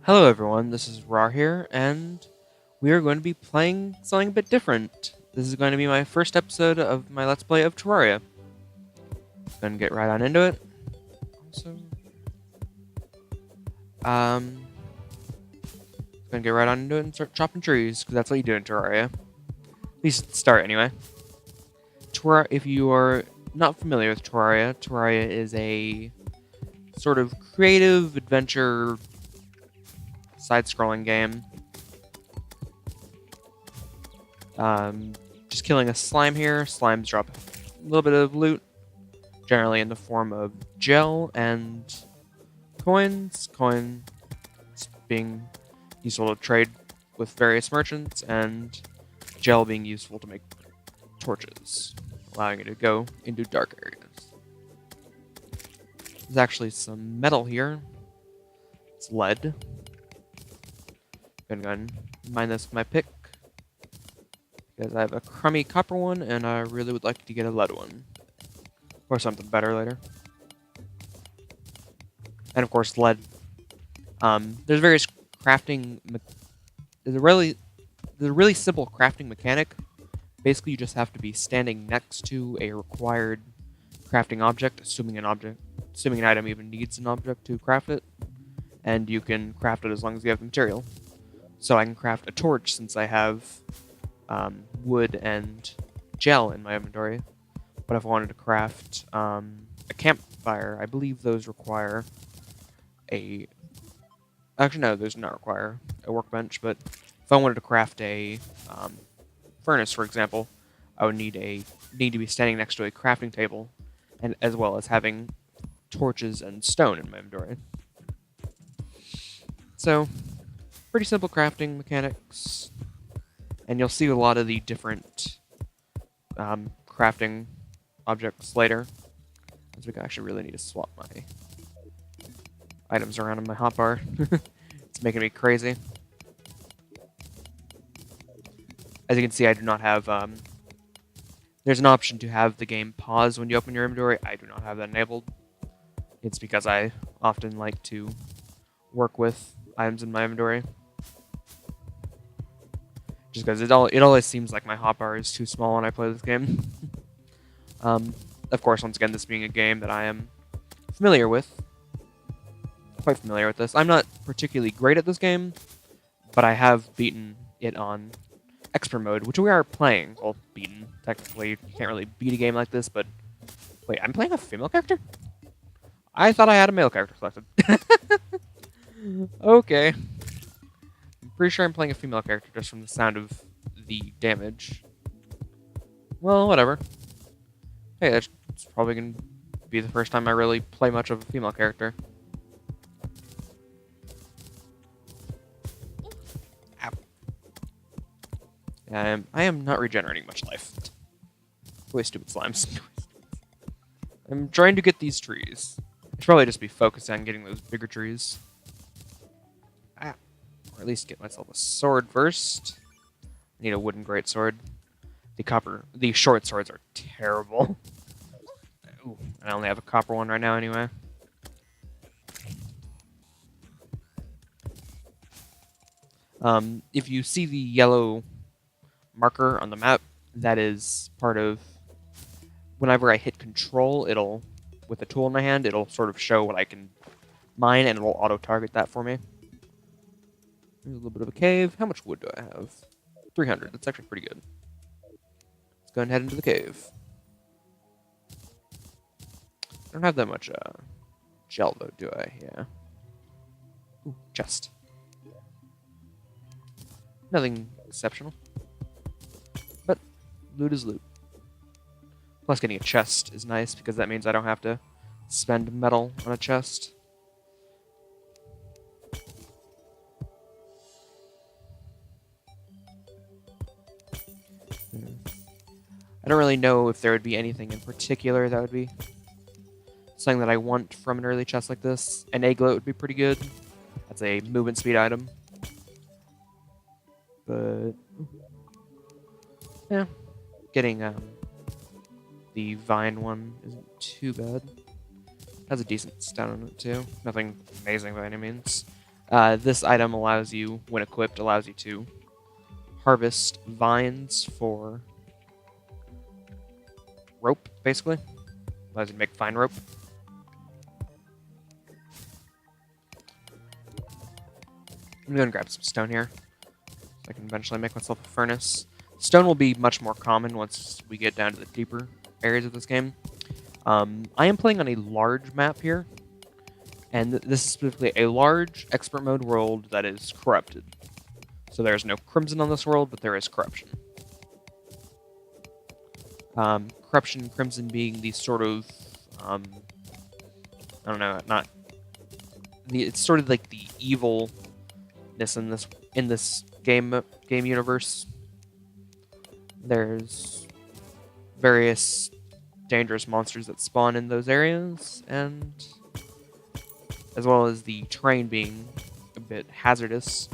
Hello everyone, this is Rawr here, and we are going to be playing something a bit different. This is going to be my first episode of my Let's Play of Terraria. Gonna get right on into it. Also, gonna get right on into it and start chopping trees, because that's what you do in Terraria. At least at the start, anyway. If you are not familiar with Terraria, Terraria is a sort of creative adventure side-scrolling game. Just killing a slime here. Slimes drop a little bit of loot, generally in the form of gel and coins. Coins being useful to trade with various merchants, and gel being useful to make torches, allowing you to go into dark areas. There's actually some metal here. It's lead. Gonna go and mine this with my pick, because I have a crummy copper one, and I really would like to get a lead one. Or something better later. And of course, lead. There's various crafting... There's a really simple crafting mechanic. Basically, you just have to be standing next to a required crafting object, assuming an item even needs an object to craft it. And you can craft it as long as you have the material. So I can craft a torch since I have wood and gel in my inventory. But if I wanted to craft a campfire, I believe those require a... Actually, no, those do not require a workbench, but if I wanted to craft a furnace, for example, I would need to be standing next to a crafting table, and as well as having torches and stone in my inventory. So, pretty simple crafting mechanics, and you'll see a lot of the different crafting objects later. As we actually really need to swap my items around in my hotbar. It's making me crazy. As you can see, I do not have... there's an option to have the game pause when you open your inventory. I do not have that enabled. It's because I often like to work with items in my inventory. Just because it always seems like my hotbar is too small when I play this game. Of course, once again, this being a game that I am familiar with. Quite familiar with this. I'm not particularly great at this game, but I have beaten it on Expert Mode, which we are playing. Well, beaten. Technically, you can't really beat a game like this, but... Wait, I'm playing a female character? I thought I had a male character selected. Okay. I'm pretty sure I'm playing a female character just from the sound of the damage. Well, whatever. Hey, that's probably going to be the first time I really play much of a female character. Ow. I am not regenerating much life. Way stupid slimes. I'm trying to get these trees. I should probably just be focused on getting those bigger trees. Or at least get myself a sword first. I need a wooden greatsword. The short swords are terrible. Ooh, I only have a copper one right now anyway. If you see the yellow marker on the map, that is part of... Whenever I hit control, it'll... With a tool in my hand, it'll sort of show what I can mine, and it'll auto-target that for me. There's a little bit of a cave. How much wood do I have? 300. That's actually pretty good. Let's go and head into the cave. I don't have that much gel, though, do I? Yeah. Ooh, chest. Nothing exceptional. But loot is loot. Plus, getting a chest is nice, because that means I don't have to spend metal on a chest. I don't really know if there would be anything in particular that would be something that I want from an early chest like this. An egg gloat would be pretty good. That's a movement speed item. But yeah, getting the vine one isn't too bad. Has a decent stat on it too. Nothing amazing by any means. This item allows you, when equipped, allows you to harvest vines for rope, basically. Allows you to make fine rope. I'm going to grab some stone here, so I can eventually make myself a furnace. Stone will be much more common once we get down to the deeper areas of this game. I am playing on a large map here, and this is specifically a large expert mode world that is corrupted. So there's no crimson on this world, but there is corruption. Corruption and crimson being these sort of, I don't know, not it's sort of like the evilness in this game universe. There's various dangerous monsters that spawn in those areas, and as well as the terrain being a bit hazardous,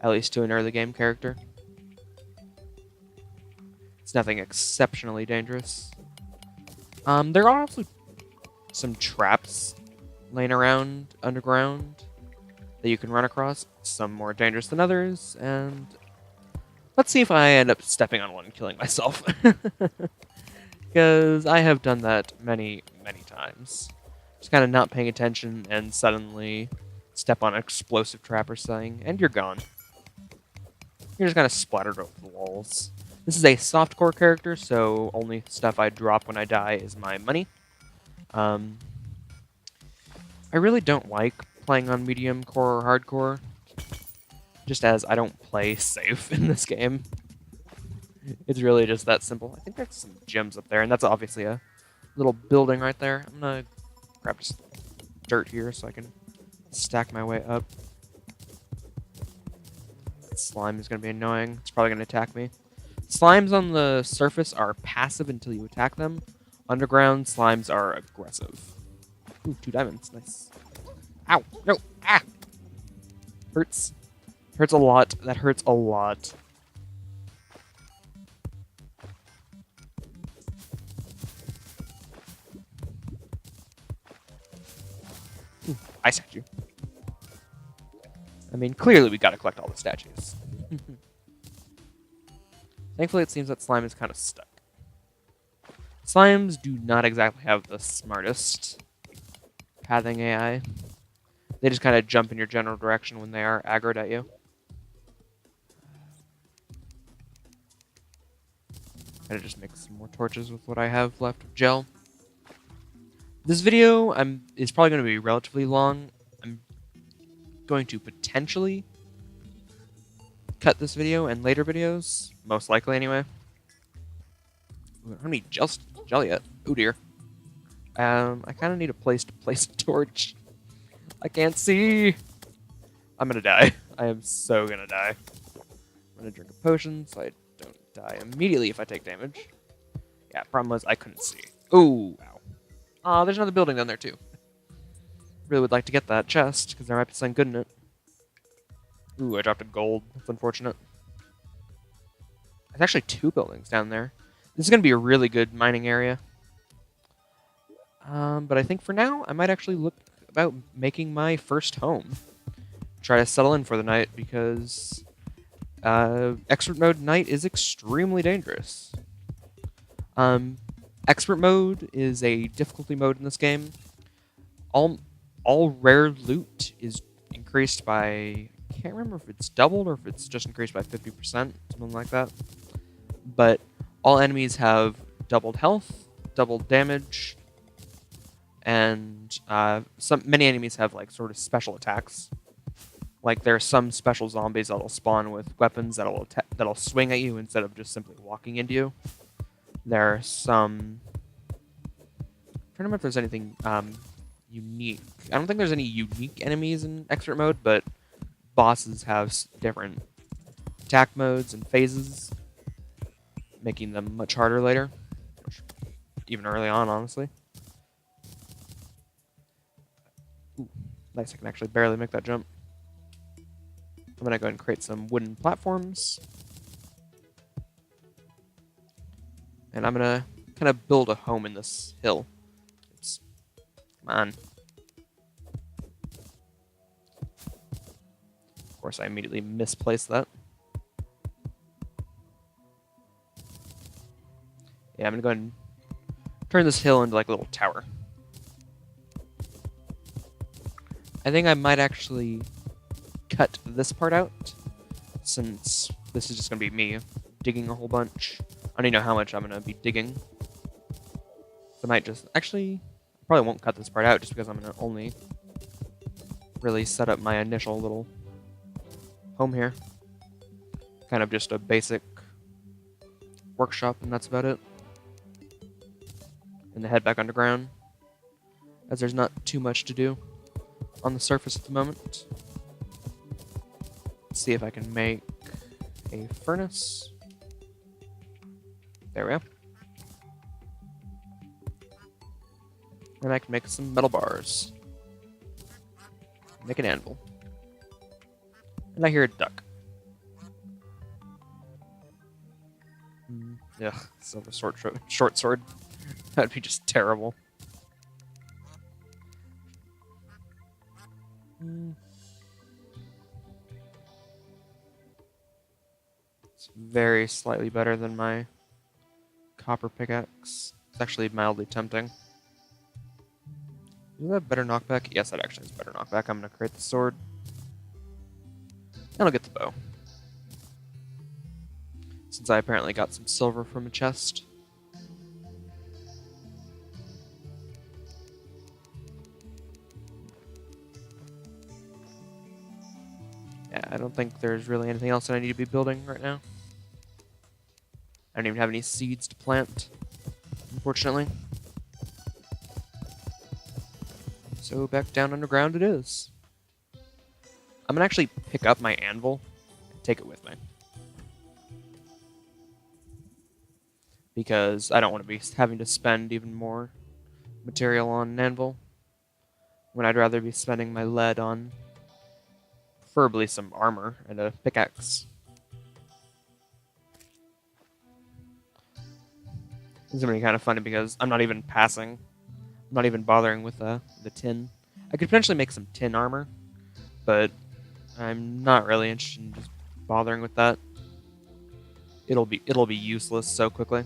at least to an early game character. It's nothing exceptionally dangerous. There are also some traps laying around underground that you can run across, some more dangerous than others, and let's see if I end up stepping on one and killing myself. Because I have done that many, many times. Just kind of not paying attention and suddenly step on an explosive trap or something, and you're gone. You're just kind of splattered over the walls. This is a softcore character, so only stuff I drop when I die is my money. I really don't like playing on medium core or hardcore, just as I don't play safe in this game. It's really just that simple. I think there's some gems up there, and that's obviously a little building right there. I'm gonna grab just dirt here so I can stack my way up. That slime is gonna be annoying. It's probably gonna attack me. Slimes on the surface are passive until you attack them. Underground slimes are aggressive. Ooh, 2 diamonds. Nice. Ow! No! Ah! Hurts. Hurts a lot. That hurts a lot. Ooh, I statue. I mean, clearly we gotta collect all the statues. Thankfully, it seems that slime is kind of stuck. Slimes do not exactly have the smartest pathing AI. They just kind of jump in your general direction when they are aggroed at you. I'm gonna just make some more torches with what I have left of gel. This video is probably going to be relatively long. I'm going to potentially cut this video and later videos, most likely anyway. I don't need gel yet. Oh dear. I kind of need a place to place a torch. I can't see. I'm gonna die. I am so gonna die. I'm gonna drink a potion so I don't die immediately if I take damage. Yeah, problem was I couldn't see. Ooh, ow. Aw, there's another building down there too. Really would like to get that chest, because there might be something good in it. Ooh, I dropped a gold. That's unfortunate. There's actually 2 buildings down there. This is going to be a really good mining area. But I think for now, I might actually look about making my first home. Try to settle in for the night, because Expert Mode night is extremely dangerous. Expert Mode is a difficulty mode in this game. All rare loot is increased by, I can't remember if it's doubled or if it's just increased by 50%, something like that. But all enemies have doubled health, doubled damage, and many enemies have like sort of special attacks. Like there are some special zombies that'll spawn with weapons that'll swing at you instead of just simply walking into you. There are some. I'm trying to remember if there's anything unique. I don't think there's any unique enemies in Expert Mode, but bosses have different attack modes and phases, making them much harder later, even early on, honestly. Ooh, nice, I can actually barely make that jump. I'm going to go ahead and create some wooden platforms. And I'm going to kind of build a home in this hill. Oops. Come on. Of course, I immediately misplaced that. Yeah, I'm gonna go ahead and turn this hill into like a little tower. I think I might actually cut this part out, since this is just gonna be me digging a whole bunch. I don't even know how much I'm gonna be digging. I might just actually probably won't cut this part out just because I'm gonna only really set up my initial little home here. Kind of just a basic workshop, and that's about it. And then head back underground, as there's not too much to do on the surface at the moment. Let's see if I can make a furnace. There we go. And I can make some metal bars. Make an anvil. And I hear a duck. Yeah, silver short sword. That'd be just terrible. It's very slightly better than my copper pickaxe. It's actually mildly tempting. Is that better knockback? Yes, that actually is better knockback. I'm going to create the sword. And I'll get the bow. Since I apparently got some silver from a chest. Yeah, I don't think there's really anything else that I need to be building right now. I don't even have any seeds to plant, unfortunately. So back down underground it is. I'm gonna actually pick up my anvil and take it with me. Because I don't want to be having to spend even more material on an anvil, when I'd rather be spending my lead on preferably some armor and a pickaxe. It's gonna be kind of funny because I'm not even bothering with the tin. I could potentially make some tin armor, but I'm not really interested in just bothering with that. It'll be useless so quickly.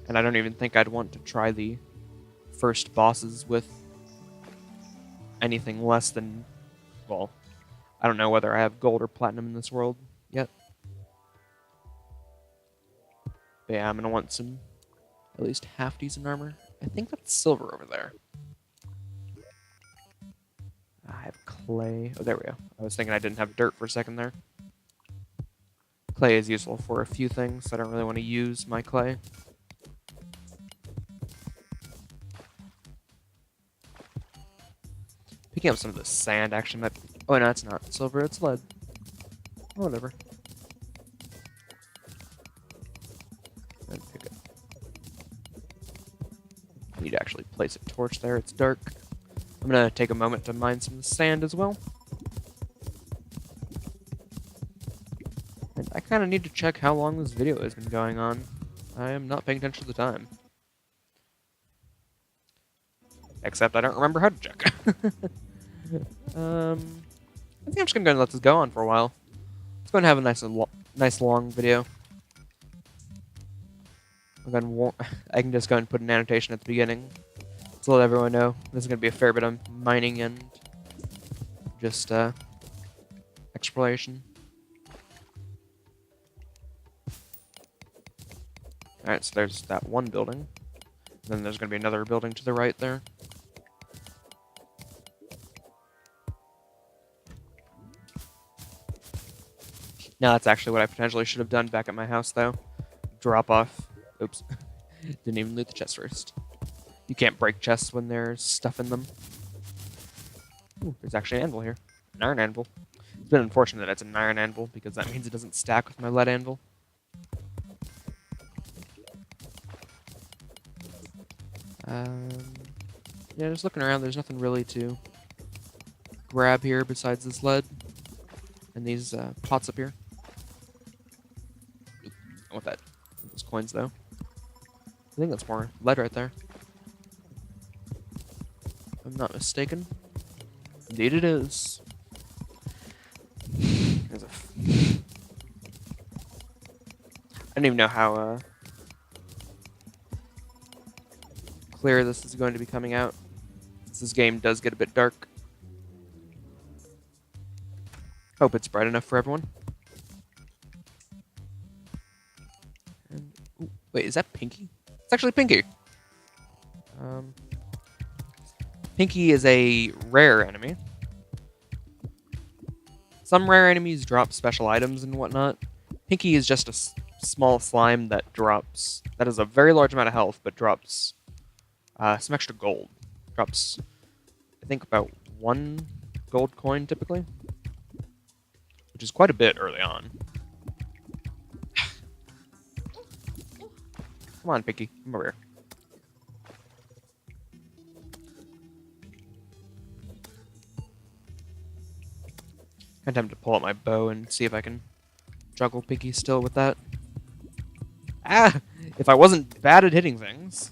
And I don't even think I'd want to try the first bosses with anything less than, well, I don't know whether I have gold or platinum in this world yet. But yeah, I'm gonna want some at least half decent armor. I think that's silver over there. I have clay. Oh, there we go. I was thinking I didn't have dirt for a second there. Clay is useful for a few things, so I don't really want to use my clay. Picking up some of the sand actually might... Oh, no, it's not silver, it's lead. Whatever. And pick it. I need to actually place a torch there, it's dark. I'm gonna take a moment to mine some sand as well. And I kind of need to check how long this video has been going on. I am not paying attention to the time. Except I don't remember how to check. I think I'm just gonna let this go on for a while. Let's go and have a nice long video. I can just go and put an annotation at the beginning to let everyone know this is gonna be a fair bit of mining and just exploration. Alright, so there's that one building. Then there's gonna be another building to the right there. Now that's actually what I potentially should have done back at my house, though. Drop off. Oops. Didn't even loot the chest first. You can't break chests when there's stuff in them. Ooh, there's actually an anvil here. An iron anvil. It's been unfortunate that it's an iron anvil, because that means it doesn't stack with my lead anvil. Yeah, just looking around, there's nothing really to grab here besides this lead. And these pots up here. I want that. Those coins, though. I think that's more lead right there. If I'm not mistaken. Indeed it is. Because of I don't even know how clear this is going to be coming out. This game does get a bit dark. Hope it's bright enough for everyone. And, ooh, wait, is that Pinky? It's actually Pinky. Pinky is a rare enemy. Some rare enemies drop special items and whatnot. Pinky is just a small slime that has a very large amount of health, but drops some extra gold. Drops, I think, about 1 gold coin typically, which is quite a bit early on. Come on, Pinky, come over here. Kind of tempted to pull out my bow and see if I can juggle Pinky still with that. Ah! If I wasn't bad at hitting things.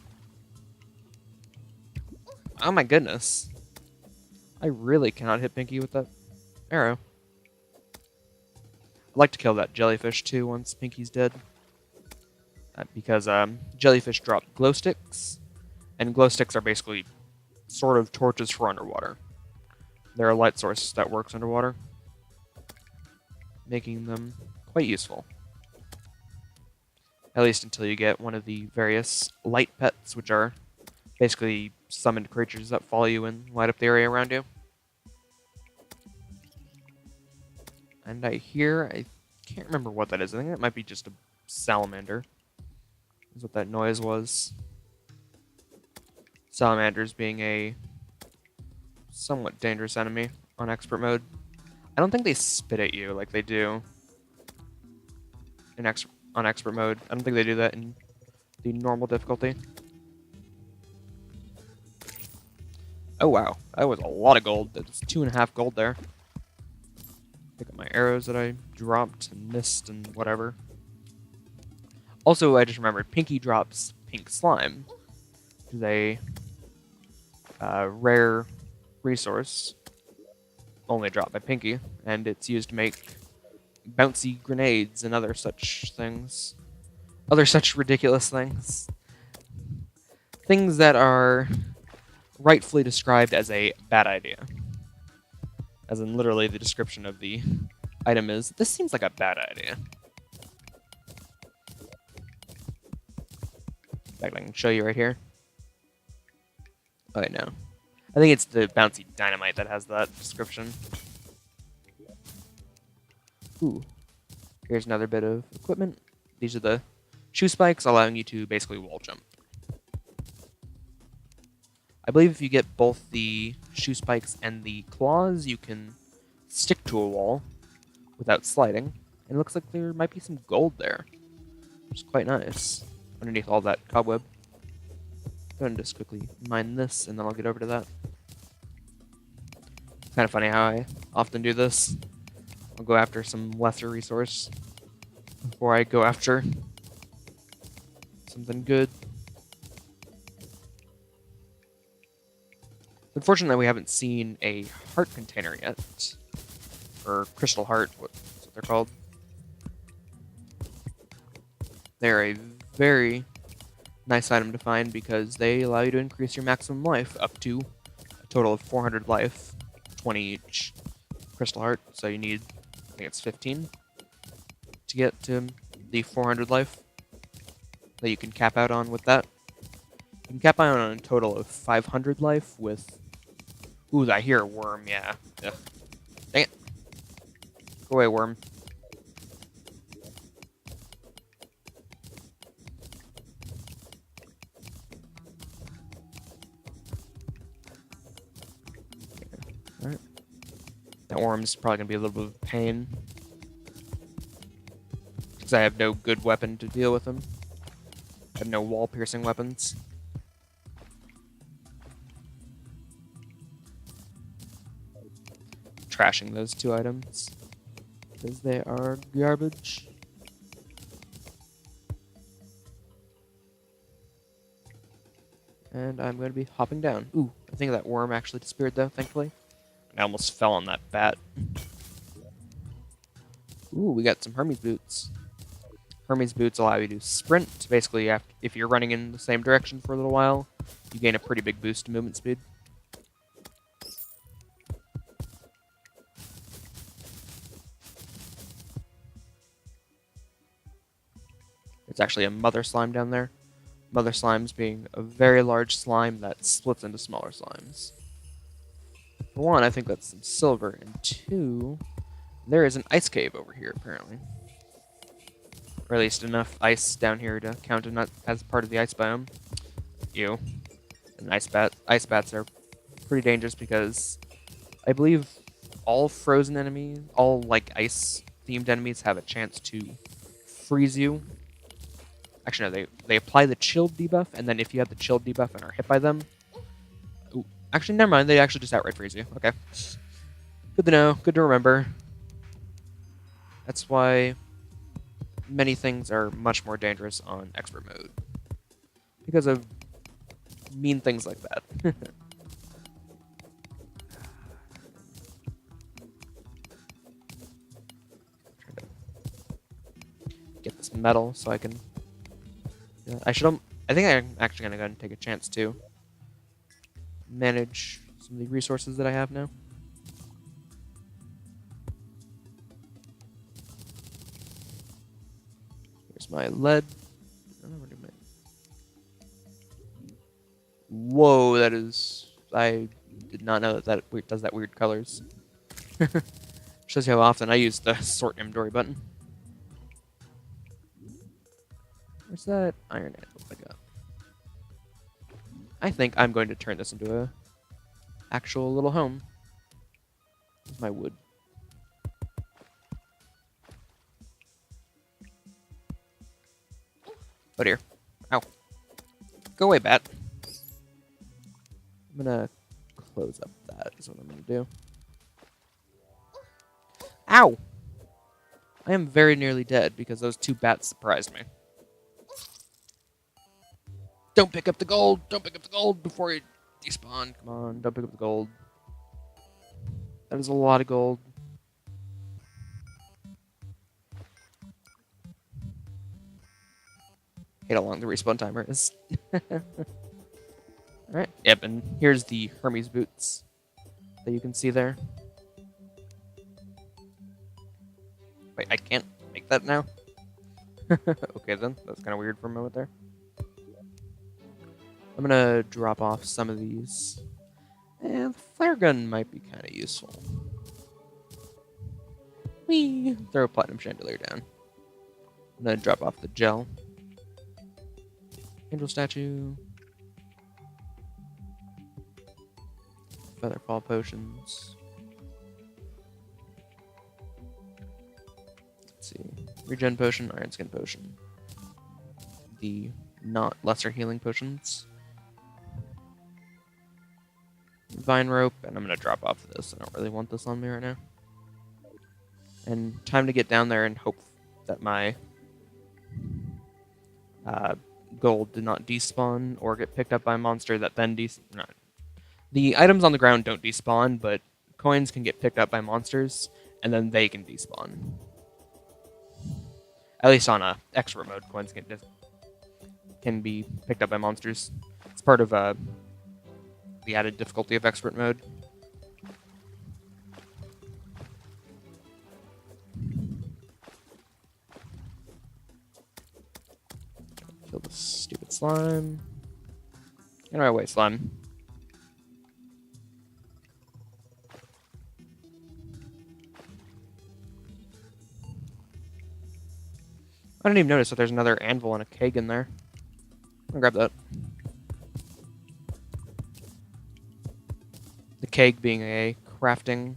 Oh my goodness. I really cannot hit Pinky with that arrow. I'd like to kill that jellyfish too once Pinky's dead. Because jellyfish drop glow sticks, and glow sticks are basically sort of torches for underwater. They're a light source that works underwater, making them quite useful. At least until you get one of the various light pets, which are basically summoned creatures that follow you and light up the area around you. And I can't remember what that is. I think that might be just a salamander. Is what that noise was. Salamanders being a somewhat dangerous enemy on expert mode. I don't think they spit at you like they do on expert mode. I don't think they do that in the normal difficulty. Oh wow, that was a lot of gold. That's 2.5 gold there. Pick up my arrows that I dropped and missed and whatever. Also, I just remembered, Pinky drops pink slime, which is a rare resource, only dropped by Pinky, and it's used to make bouncy grenades and other such things. Other such ridiculous things. Things that are rightfully described as a bad idea. As in, literally, the description of the item is, this seems like a bad idea. In fact, I can show you right here. Oh, wait, no. I think it's the bouncy dynamite that has that description. Ooh. Here's another bit of equipment. These are the shoe spikes, allowing you to basically wall jump. I believe if you get both the shoe spikes and the claws, you can stick to a wall without sliding. And it looks like there might be some gold there, which is quite nice. Underneath all that cobweb. Go ahead and just quickly mine this, and then I'll get over to that. It's kind of funny how I often do this. I'll go after some lesser resource before I go after something good. Unfortunately, we haven't seen a heart container yet. Or crystal heart, that's what they're called. They're a very nice item to find because they allow you to increase your maximum life up to a total of 400 life, 20 each crystal heart. So you need, I think it's 15 to get to the 400 life that you can cap out on with that. You can cap out on a total of 500 life with... Ooh, I hear a worm, yeah. Ugh. Dang it. Go away, worm. Alright. That worm's probably going to be a little bit of a pain. Because I have no good weapon to deal with him. I have no wall-piercing weapons. Trashing those 2 items. Because they are garbage. And I'm going to be hopping down. Ooh, I think that worm actually disappeared though, thankfully. I almost fell on that bat. Ooh, we got some Hermes boots. Hermes boots allow you to sprint. Basically, if you're running in the same direction for a little while, you gain a pretty big boost to movement speed. There's actually a mother slime down there. Mother slimes being a very large slime that splits into smaller slimes. For one, I think that's some silver, and two, there is an ice cave over here, apparently. Or at least enough ice down here to count as part of the ice biome. Ew. And ice bats are pretty dangerous because I believe all frozen enemies, all like ice-themed enemies have a chance to freeze you. Actually, no, they apply the chilled debuff, and then if you have the chilled debuff and are hit by them... Ooh, actually, never mind. They actually just outright freeze you. Okay. Good to know. Good to remember. That's why many things are much more dangerous on expert mode. Because of mean things like that. Get this metal so I can... I think I'm actually going to go ahead and take a chance to manage some of the resources that I have now. Here's my lead. Whoa, that is... I did not know that does that weird colors. Shows you how often I use the sort inventory button. Where's that iron anvil I got? I think I'm going to turn this into a actual little home. Here's my wood. But here. Ow. Go away, bat. I'm gonna close up that is what I'm gonna do. Ow! I am very nearly dead because those two bats surprised me. Don't pick up the gold! Don't pick up the gold before you despawn. Come on, don't pick up the gold. That is a lot of gold. Hate how long the respawn timer is. Alright, yep, and here's the Hermes boots that you can see there. Wait, I can't make that now? Okay then, that's kind of weird for a moment there. I'm gonna drop off some of these. And the flare gun might be kind of useful. Whee! Throw a platinum chandelier down. I'm gonna drop off the gel. Angel statue. Featherfall potions. Let's see. Regen potion, iron skin potion. The not lesser healing potions. Vine rope, and I'm gonna drop off this. I don't really want this on me right now. And time to get down there and hope that my gold did not despawn or get picked up by a monster that then no. The items on the ground don't despawn, but coins can get picked up by monsters, and then they can despawn. At least on a expert mode, coins can be picked up by monsters. It's part of the added difficulty of expert mode. Kill this stupid slime. Get my way, slime. I didn't even notice that there's another anvil and a keg in there. I'm gonna grab that. The keg being a crafting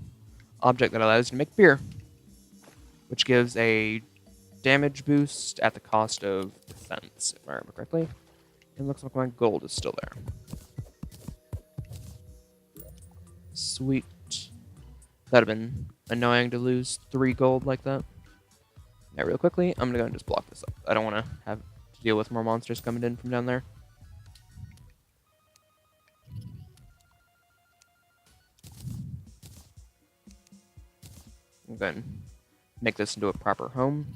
object that allows you to make beer, which gives a damage boost at the cost of defense, if I remember correctly. It looks like my gold is still there. Sweet. That'd have been annoying to lose 3 gold like that. Now, real quickly, I'm gonna go and just block this up. I don't want to have to deal with more monsters coming in from down there. I'm going to make this into a proper home,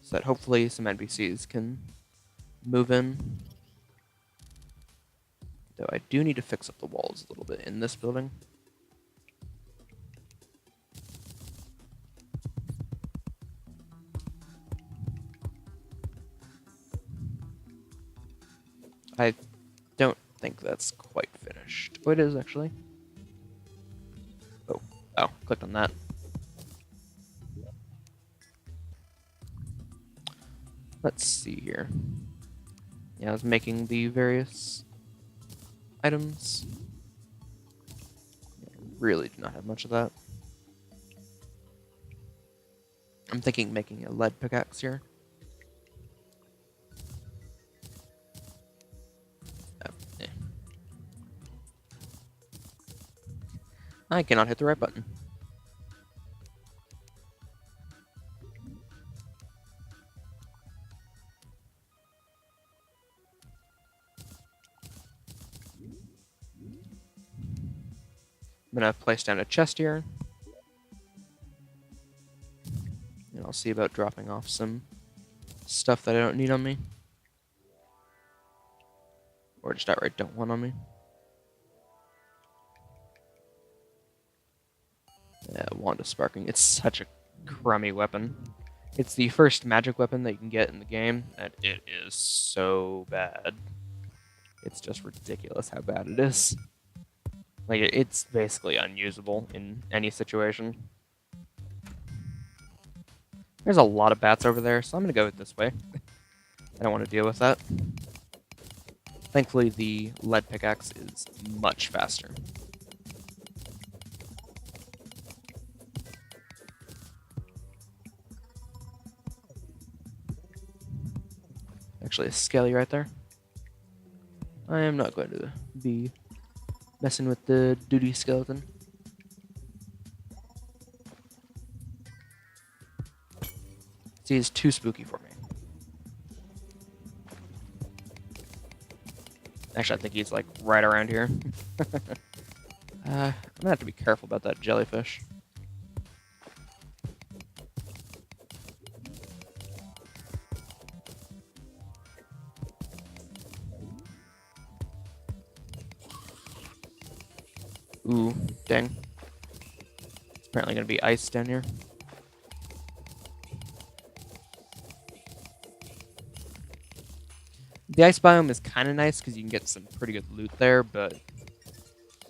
so that hopefully some NPCs can move in. Though I do need to fix up the walls a little bit in this building. I don't think that's quite finished. Oh, it is actually. Oh, clicked on that. Let's see here. Yeah, I was making the various items. I really do not have much of that. I'm thinking making a lead pickaxe here. I cannot hit the right button. I'm gonna place down a chest here. And I'll see about dropping off some stuff that I don't need on me. Or just outright don't want on me. Yeah, Wand of Sparking. It's such a crummy weapon. It's the first magic weapon that you can get in the game, and it is so bad. It's just ridiculous how bad it is. Like, it's basically unusable in any situation. There's a lot of bats over there, so I'm gonna go this way. I don't want to deal with that. Thankfully, the lead pickaxe is much faster. Actually, a skelly right there. I am not going to be messing with the duty skeleton. See, he's too spooky for me. Actually, I think he's like right around here. I'm gonna have to be careful about that jellyfish. Ooh, dang. It's apparently gonna be ice down here. The ice biome is kind of nice because you can get some pretty good loot there, but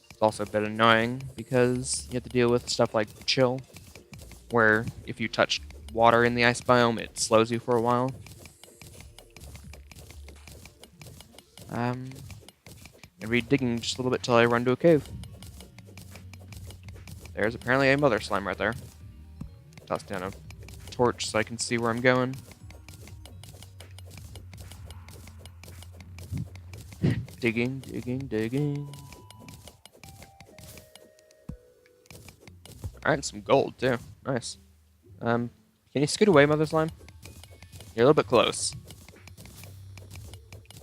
it's also a bit annoying because you have to deal with stuff like chill, where if you touch water in the ice biome, it slows you for a while. I'm gonna be digging just a little bit till I run to a cave. There's apparently a mother slime right there. Toss down a torch so I can see where I'm going. Digging, digging, digging. Alright, some gold too. Nice. Can you scoot away, mother slime? You're a little bit close.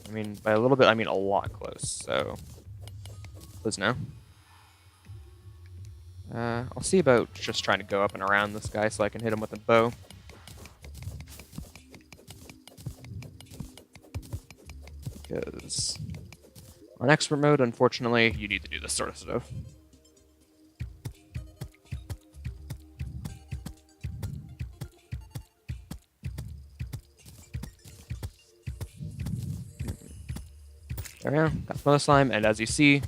I mean, by a little bit, I mean a lot close, so... Please no. I'll see about just trying to go up and around this guy so I can hit him with a bow. Because... on expert mode, unfortunately, you need to do this sort of stuff. There we go, got the mother slime, and as you see,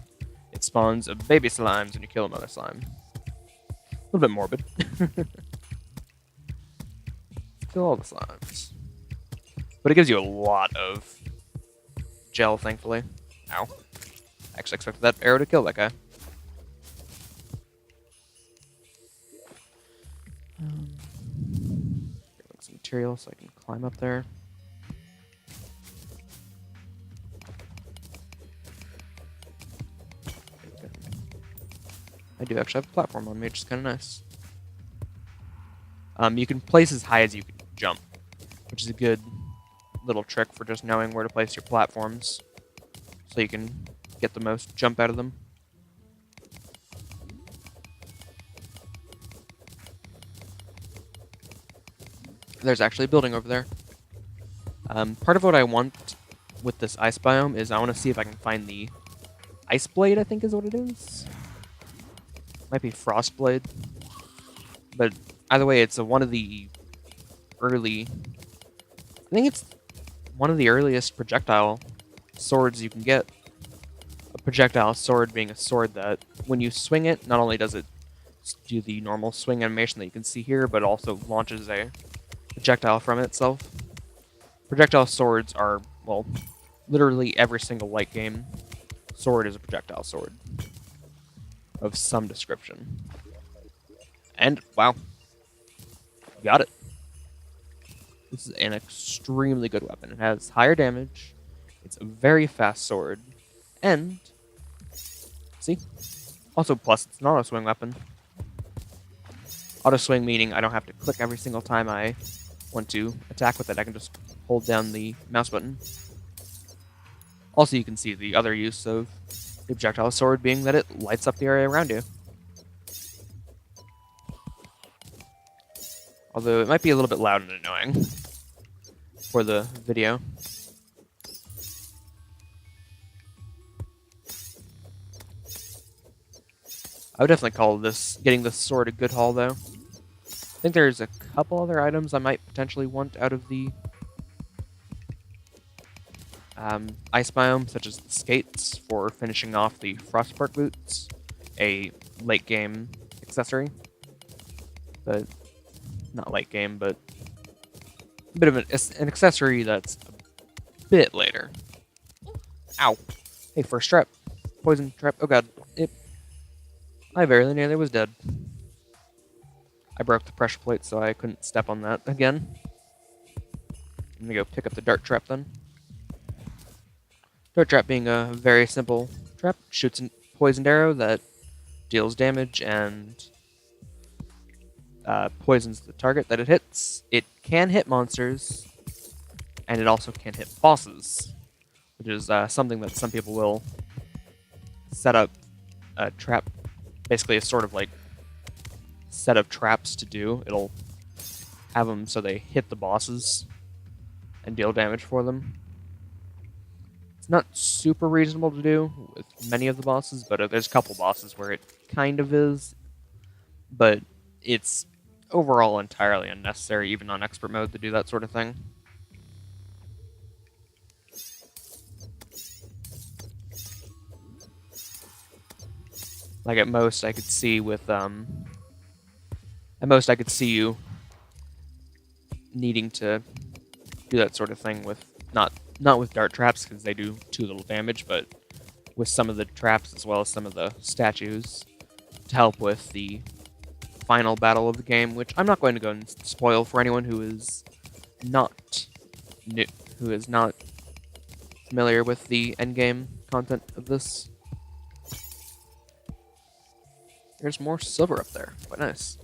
it spawns a baby slimes when you kill a mother slime. A little bit morbid. Kill all the slimes. But it gives you a lot of gel, thankfully. Ow. I actually expected that arrow to kill that guy. Get some material so I can climb up there. I do actually have a platform on me, which is kind of nice. You can place as high as you can jump, which is a good little trick for just knowing where to place your platforms, so you can get the most jump out of them. There's actually a building over there. Part of what I want with this ice biome is I want to see if I can find the ice blade, I think is what it is. Might be frost blade. But either way, it's one of the early... I think it's one of the earliest projectile swords you can get. A projectile sword being a sword that, when you swing it, not only does it do the normal swing animation that you can see here, but also launches a projectile from itself. Projectile swords are, well, literally every single light game sword is a projectile sword of some description. And, wow, got it. This is an extremely good weapon. It has higher damage, it's a very fast sword, and, see? Also, plus, it's an auto-swing weapon. Auto-swing meaning I don't have to click every single time I want to attack with it. I can just hold down the mouse button. Also, you can see the other use of the projectile sword being that it lights up the area around you. Although it might be a little bit loud and annoying for the video. I would definitely call getting this sword a good haul, though. I think there's a couple other items I might potentially want out of the ice biome, such as the skates for finishing off the Frostpark boots, a late game accessory, but not late game, but a bit of an accessory that's a bit later. Ow! Hey, first trap, poison trap. Oh god, I very nearly was dead. I broke the pressure plate, so I couldn't step on that again. I'm gonna go pick up the dart trap then. Dart trap being a very simple trap, shoots a poisoned arrow that deals damage and poisons the target that it hits. It can hit monsters, and it also can hit bosses, which is something that some people will set up a trap, basically a sort of like set of traps to do. It'll have them so they hit the bosses and deal damage for them. It's not super reasonable to do with many of the bosses, but there's a couple bosses where it kind of is. But it's overall entirely unnecessary, even on expert mode, to do that sort of thing. Like at most I could see with at most I could see you needing to do that sort of thing with not with dart traps because they do too little damage, but with some of the traps as well as some of the statues to help with the final battle of the game, which I'm not going to go and spoil for anyone who is not familiar with the endgame content of this. There's more silver up there. Quite nice.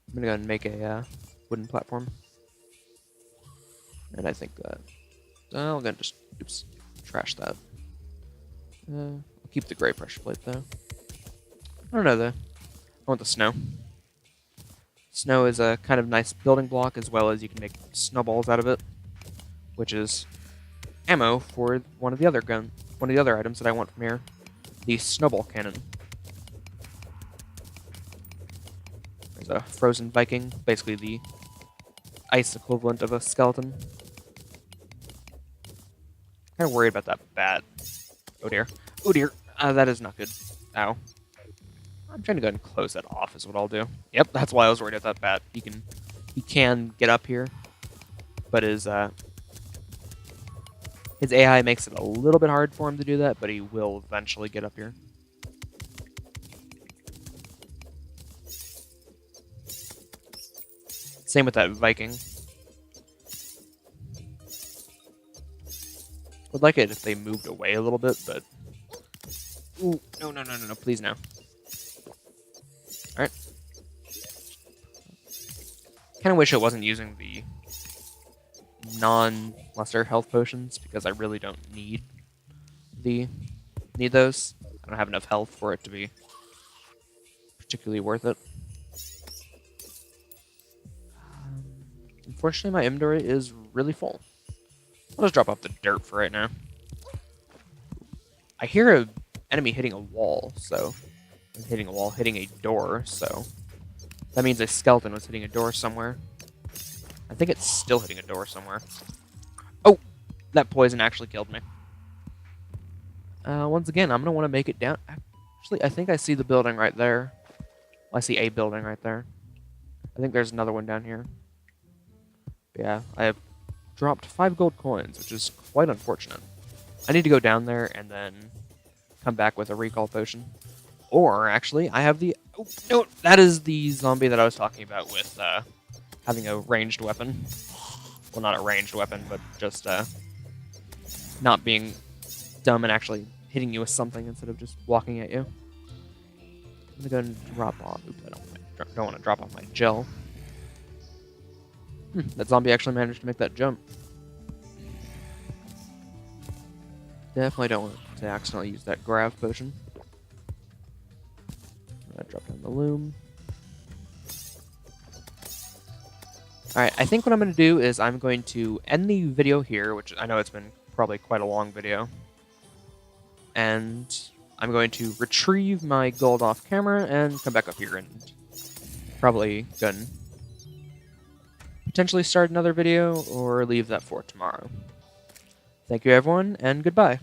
I'm gonna go and make a wooden platform. And I think that... I'm gonna just... Oops. Trash that. I'll keep the gray pressure plate, though. I don't know, though. I want the snow. Snow is a kind of nice building block, as well as you can make snowballs out of it, which is ammo for one of the other items that I want from here. The snowball cannon. There's a frozen Viking, basically the ice equivalent of a skeleton. Kind of worried about that bat. Oh dear. Oh dear. That is not good. Ow. I'm trying to go ahead and close that off is what I'll do. Yep, that's why I was worried about that bat. He can get up here, but his AI makes it a little bit hard for him to do that, but he will eventually get up here. Same with that Viking. Would like it if they moved away a little bit, but... Ooh, no, please no. Alright. Kind of wish it wasn't using the non-lesser health potions, because I really don't need those. I don't have enough health for it to be particularly worth it. Unfortunately, my inventory is really full. I'll just drop off the dirt for right now. I hear an enemy hitting a wall, so... Hitting a door, so... That means a skeleton was hitting a door somewhere. I think it's still hitting a door somewhere. Oh! That poison actually killed me. Once again, I'm going to want to make it down. Actually, I think I see the building right there. Well, I see a building right there. I think there's another one down here. But yeah, I have dropped 5 gold coins, which is quite unfortunate. I need to go down there and then come back with a recall potion. Or, actually, I have the... Oh, no, that is the zombie that I was talking about with having a ranged weapon. Well, not a ranged weapon, but just not being dumb and actually hitting you with something instead of just walking at you. I'm going to go and drop off... Oops, I don't want to drop off my gel. That zombie actually managed to make that jump. Definitely don't want to accidentally use that grav potion. I'm gonna drop down the loom. Alright, I think what I'm going to do is I'm going to end the video here, which I know it's been probably quite a long video. And I'm going to retrieve my gold off camera and come back up here and probably go and potentially start another video or leave that for tomorrow. Thank you everyone, and goodbye.